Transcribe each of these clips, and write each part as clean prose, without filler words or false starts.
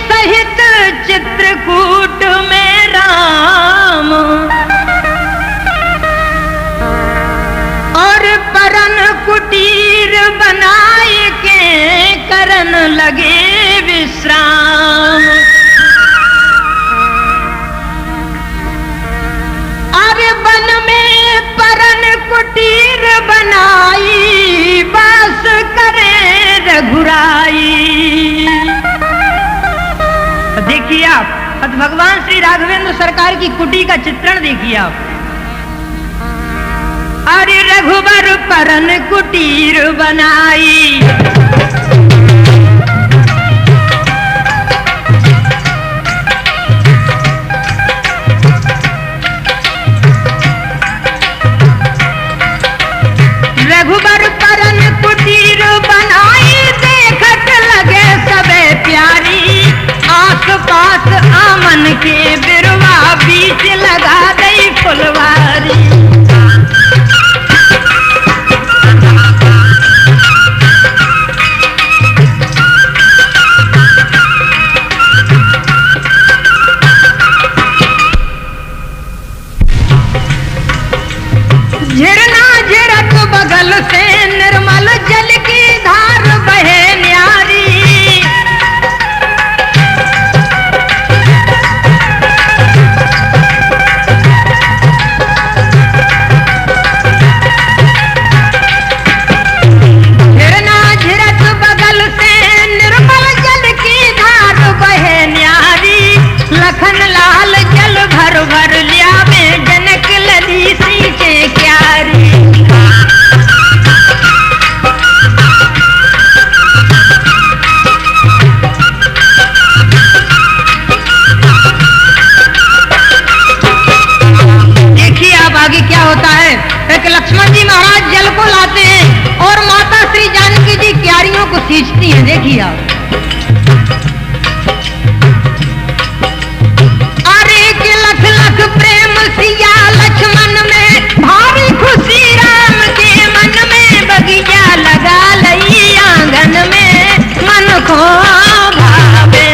सहित चित्रकूट में राम, और परन कुटीर बनाए के करन लगे विश्राम। अरे वन में परन कुटीर बनाई, बस करे रघुराई। देखिए आप भगवान श्री राघवेंद्र सरकार की कुटी का चित्रण देखिए आप। अरे रघुबर परन कुटीर बनाई, रघुबर परन कुटीर बनाई, देखत लगे सबे प्यारी। आस पास आमन के बिरवा, बीच लगा दई फुलवारी। झिरना झिरक बगल से निर्मल जल की धार बहे न्यारी। झिरना झिरक बगल से निर्मल जल की धार बहे न्यारी। लखन लाल जल भर भर लिया में, जनक लदी सी के क्यारी। देखिए अब आगे क्या होता है। एक लक्ष्मण जी महाराज जल को लाते हैं और माता श्री जानकी जी क्यारियों को सींचती हैं। देखिए आप, अरे के लख लख प्रेम सिया लक्ष्मण में, भारी खुशी राम के मन में। बगीचा लगा लई आंगन में, मन को भावे।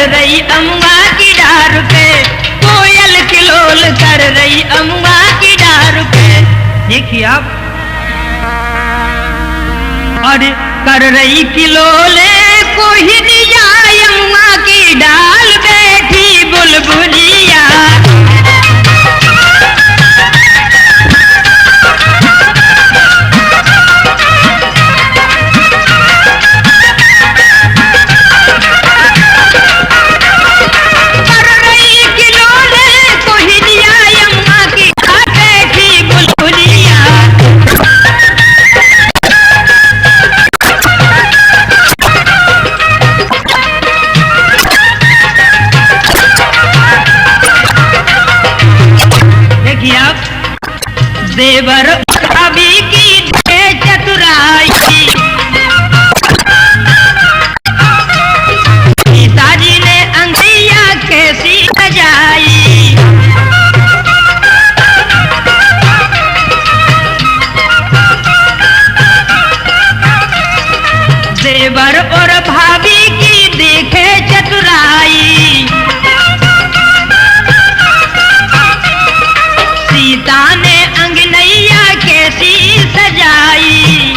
रही अमुआ की डार पे, कोयल किलोल कर रही अमुआ की डार पे। देखिए आप, और कर रही किलोले कोहिनिया अमुआ की डाल बैठी बुलबुलिया। देवर भाभी की चतुराई, सीता जी ने अंगैया कैसी सजाई। देवर और भाभी की देखे चतुराई, सीता ने अंगनैया कैसी सजाई।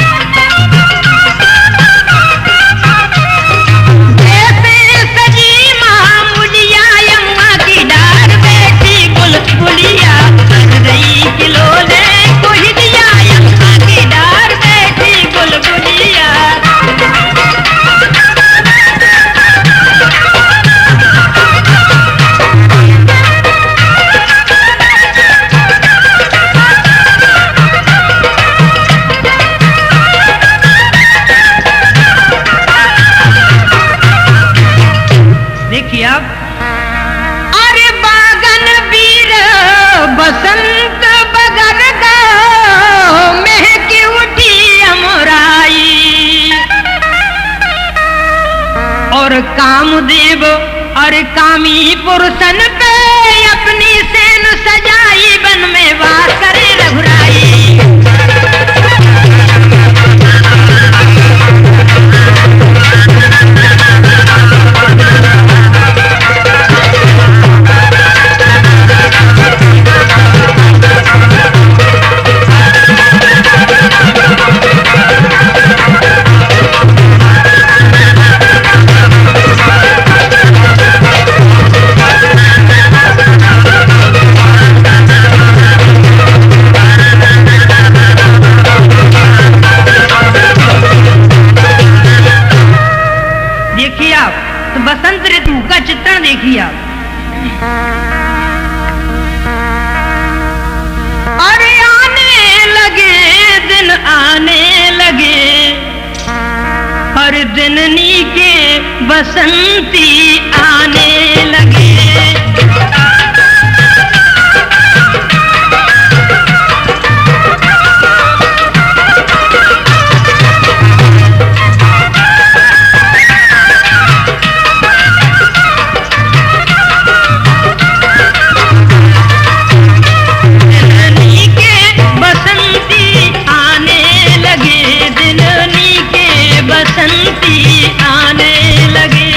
जैसे सजी मामूलिया अम्मा की डार बैठी बुलबुलिया, कर रही किलोले कोहिनिया अम्मा की डार बैठी बुलबुलिया। देखिए आप, अरे बागन वीर बसंत बगर का महक उठी अमराई, और कामदेव और कामी पुरुषन पे अपनी सेन सजाई, वन में वास करे रघुराई। देखिए आप, तो बसंत ऋतु का चित्रण देखिए आप। अरे आने लगे दिन, आने लगे हर दिन नी के बसंती आने लगे। बसंती आने लगे।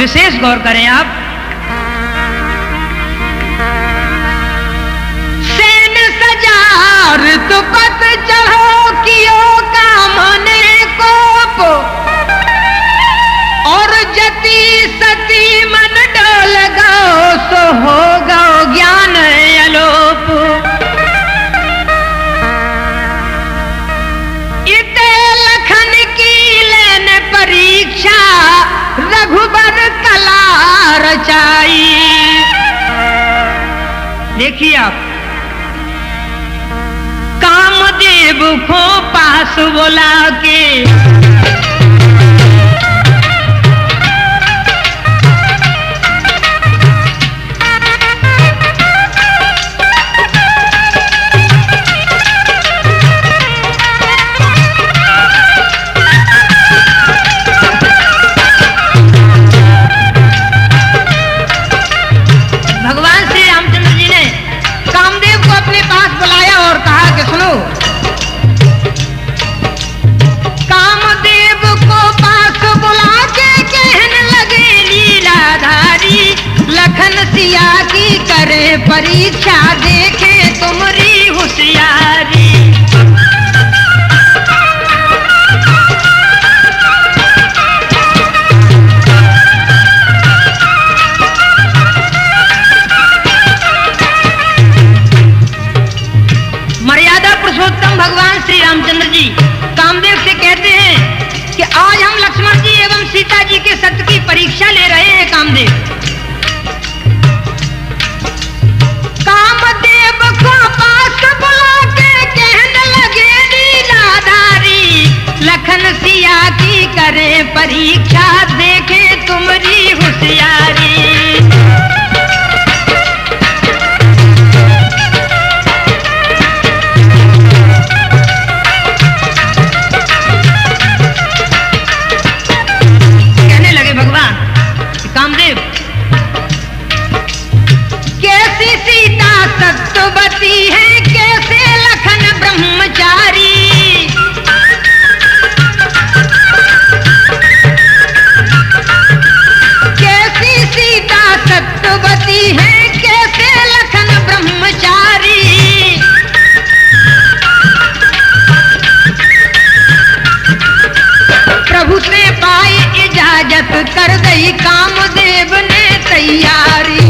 विशेष गौर करें आप। सेन सजा ऋतुपत चढ़ो कियो कामने कोप, और जति सती मन डोल गो सो हो गो ज्ञान अलोप। इते लखन की लेन परीक्षा रघुबर कला रचाई। देखिए आप, कामदेव को पास बोला के परीक्षा देखे तुम्हारी होशियारी। मर्यादा पुरुषोत्तम भगवान श्री रामचंद्र जी कामदेव से कहते हैं कि आज हम लक्ष्मण जी एवं सीता जी के सत्य की परीक्षा ले रहे हैं। कामदेव को पास बुला के कहने लगे लीलाधारी, लखन सिया की करे परीक्षा देखे तुम्हारी होशियारी। कहने लगे भगवान कामदेव, कैसी सीता सत्यवती है, कैसे लखन ब्रह्मचारी। कैसी सीता सत्यवती है, कैसे लखन ब्रह्मचारी। प्रभु से पाए इजाजत कर गई कामदेव ने तैयारी।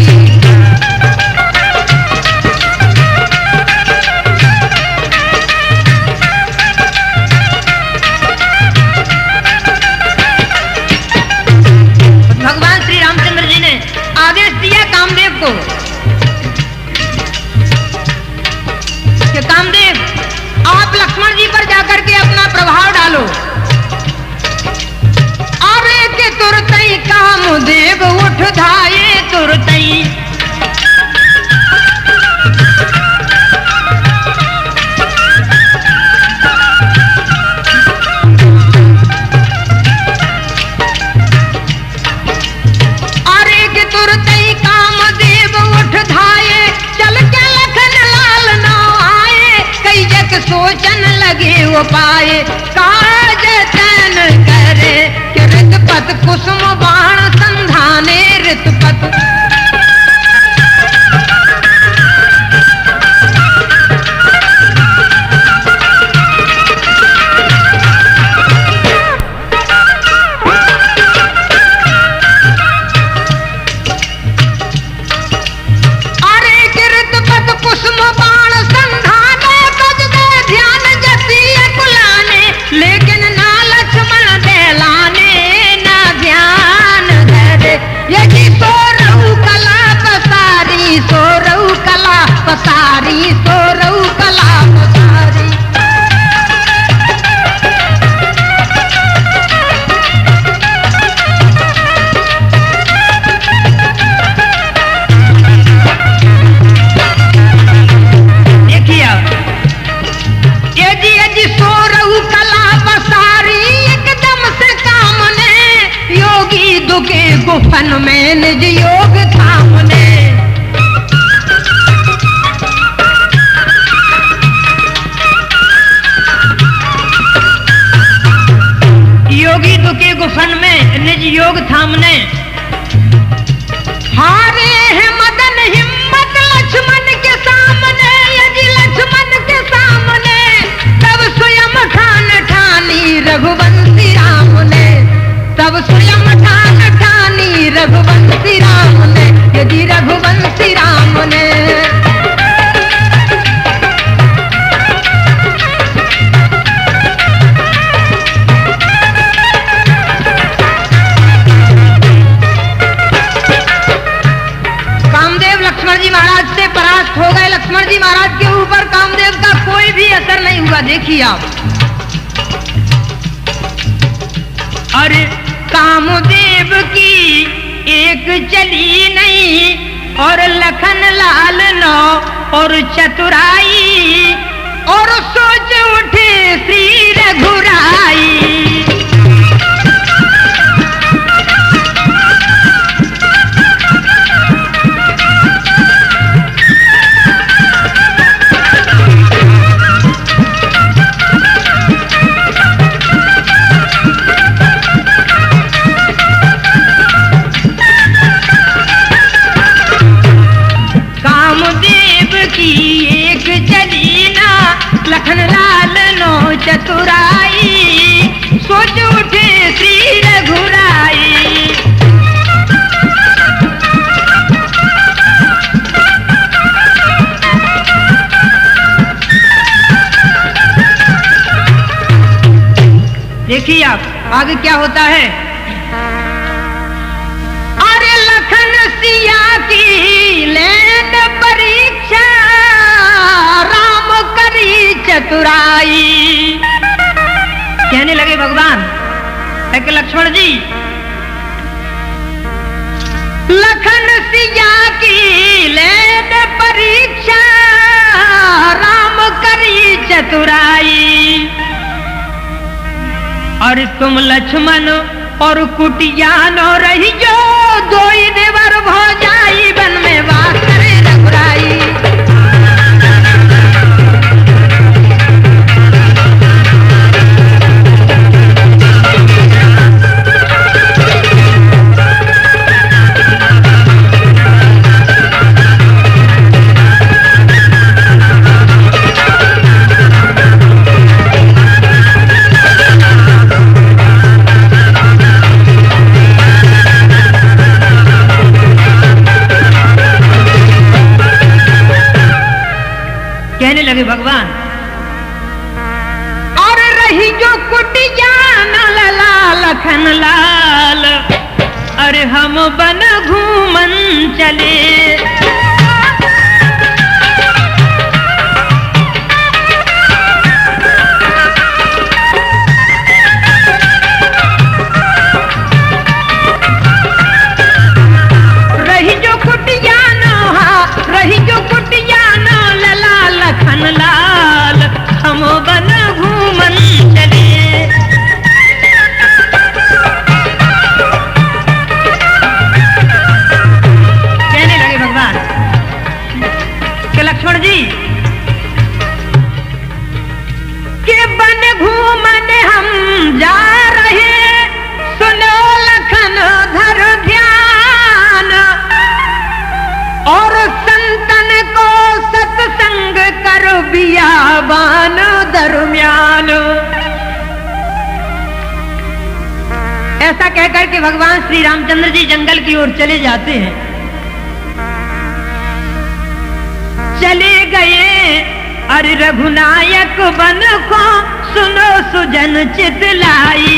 कि कामदेव आप लक्ष्मण जी पर जाकर के अपना प्रभाव डालो। अरे के तुरतई कामदेव उठ धाये तुरतई। अरे के तुरतई कामदेव उठ धाये, चल के लखन लाल ना आए। कई जग सोचन लगे वो पाए, काज तन करे कि ऋतपत कुसुम बाण संधाने ऋतपत। पसारी सोरऊ कला पसारी। देखिए यदि सोरऊ कला पसारी, एकदम से काम ने योगी दुखे गुफन में निज योग थामने। योगी दुखे गुफन में निज योग थामने, अरे कामदेव की एक चली नहीं और लखन लाल नौ और चतुराई और सोच उठे श्री रघुराई। लखन लाल नो चतुराई सोच उठे श्री रघुराई। देखिए आप आगे क्या होता है। अरे लखन सिया की लेन परीक्षा राम करी चतुराई। कहने लगे भगवान है कि लक्ष्मण जी लखन सिया की लेन परीक्षा राम करी चतुराई। और तुम लक्ष्मण और कुटिया नो रही जो दो देवर भौजाई बन में वास करे रघुराई। कहने लगे भगवान और रही जो कुटिया लाल लखन लाल अरे हम बन घूमन चले। रही जो कुटिया रही जो कुटिया लखन लाल हम बन घूमन चले। कहने लगे भगवान कि लक्ष्मण जी के बन घूमन हम जा रहे सुनो लखन धर ध्यान और संतन को सत्संग करो बियाबान दरमियान। ऐसा कहकर के भगवान श्री रामचंद्र जी जंगल की ओर चले जाते हैं। चले गए अरे रघुनायक बन को सुनो सुजन चितलाई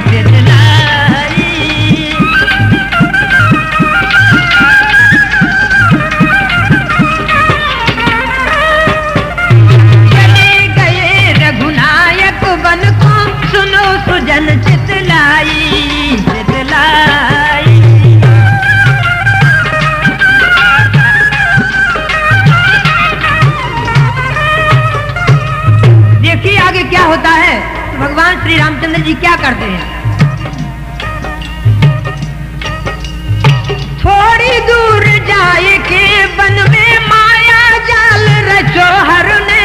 चितलाई। बन को सुनो सुजन चितलाई चितलाई। देखिए आगे क्या होता है। तो भगवान श्री रामचंद्र जी क्या करते हैं। थोड़ी दूर जाए के वन में माया जाल रचो हर ने।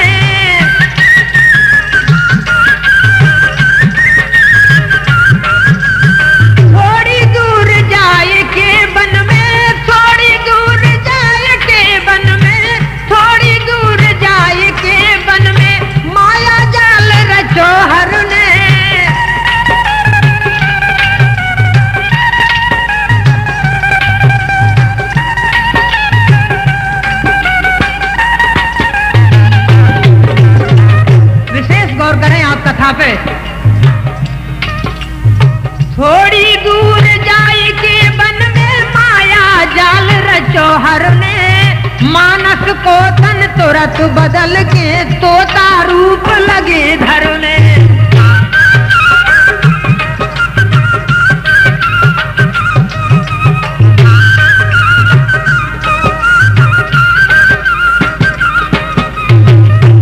पे थोड़ी दूर जाए के वन में माया जाल रचो हर ने मानस को तन तुरत बदल के तोता रूप लगे धरने।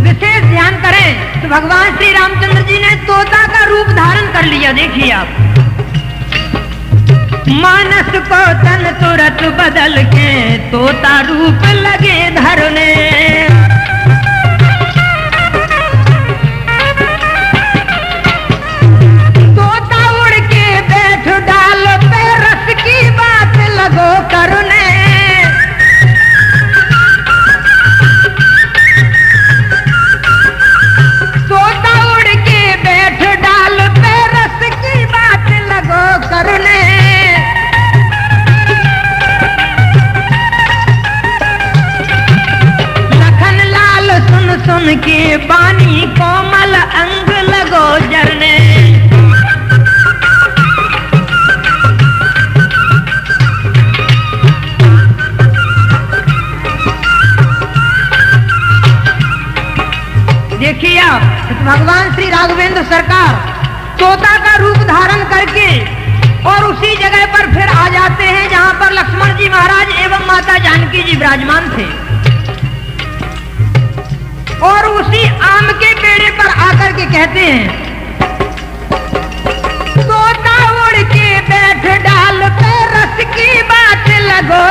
विशेष ध्यान करें तो भगवान श्री रामचंद्र जी ने तोता का रूप धारण कर लिया। देखिए आप, मानस को तन तुरत बदल के तोता रूप लगे धरने। तोता उड़ के बैठ डाल पे रस की बात लगो करने। तोता उड़ के बैठ डाल पे रस की बात लगो करने। सुन के बानी कोमल अंग लगो जरने। देखिए आप, भगवान श्री राघवेंद्र सरकार तोता का रूप धारण करके और उसी जगह पर फिर आ जाते हैं जहां पर लक्ष्मण जी महाराज एवं माता जानकी जी विराजमान थे, और उसी आम के पेड़े पर आकर के कहते हैं, तोता उड़ के बैठ डाल पे रस की बात लगो